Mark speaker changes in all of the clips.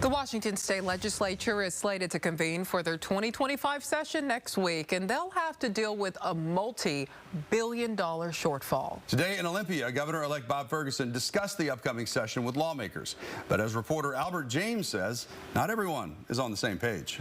Speaker 1: The Washington State Legislature is slated to convene for their 2025 session next week, and they'll have to deal with a multi-billion-dollar shortfall.
Speaker 2: Today in Olympia, Governor-elect Bob Ferguson discussed the upcoming session with lawmakers. But as reporter Albert James says, not everyone is on the same page.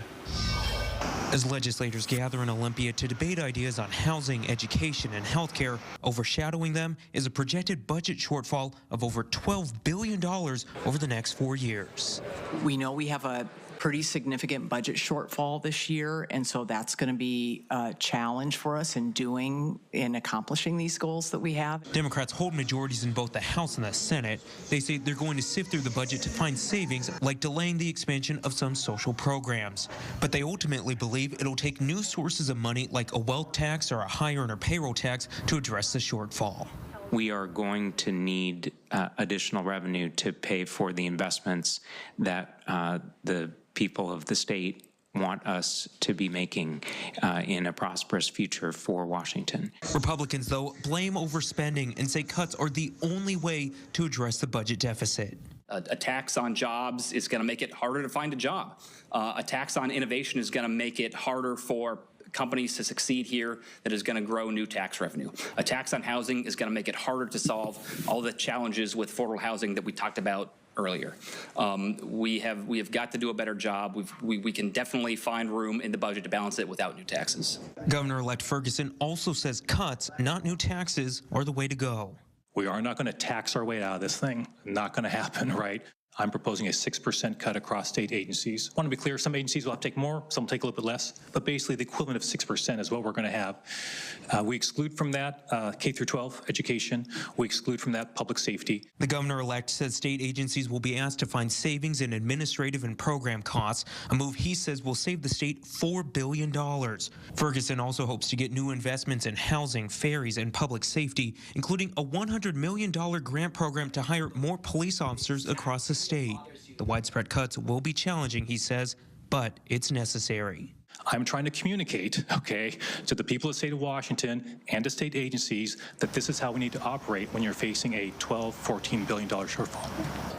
Speaker 3: As legislators gather in Olympia to debate ideas on housing, education, and health care, overshadowing them is a projected budget shortfall of over $12 billion over the next 4 years.
Speaker 4: We know we have a pretty significant budget shortfall this year, and so that's going to be a challenge for us in accomplishing these goals that we have.
Speaker 3: Democrats hold majorities in both the House and the Senate. They say they're going to sift through the budget to find savings, like delaying the expansion of some social programs. But they ultimately believe it'll take new sources of money like a wealth tax or a high earner payroll tax to address the shortfall.
Speaker 5: We are going to need additional revenue to pay for the investments that the people of the state want us to be making in a prosperous future for Washington.
Speaker 3: Republicans, though, blame overspending and say cuts are the only way to address the budget deficit.
Speaker 6: A tax on jobs is going to make it harder to find a job. A tax on innovation is going to make it harder for companies to succeed here, that is going to grow new tax revenue. A tax on housing is going to make it harder to solve all the challenges with affordable housing that we talked about earlier. We have got to do a better job. We can definitely find room in the budget to balance it without new taxes.
Speaker 3: Governor-elect Ferguson also says cuts, not new taxes, are the way to go.
Speaker 7: We are not going to tax our way out of this thing. Not going to happen, right? I'm proposing a 6% cut across state agencies. I want to be clear, some agencies will have to take more, some will take a little bit less, but basically the equivalent of 6% is what we're going to have. We exclude from that K through 12 education. We exclude from that public safety.
Speaker 3: The governor-elect says state agencies will be asked to find savings in administrative and program costs, a move he says will save the state $4 billion. Ferguson also hopes to get new investments in housing, ferries, and public safety, including a $100 million grant program to hire more police officers across the state. The widespread cuts will be challenging, he says, but it's necessary.
Speaker 7: I'm trying to communicate, okay, to the people of the state of Washington and to state agencies that this is how we need to operate when you're facing a $12–14 billion shortfall.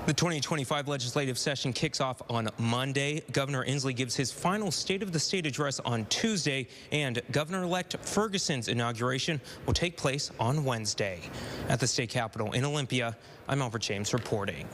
Speaker 3: The 2025 legislative session kicks off on Monday. Governor Inslee gives his final State of the State address on Tuesday, and Governor-elect Ferguson's inauguration will take place on Wednesday. At the state capitol in Olympia, I'm Albert James reporting.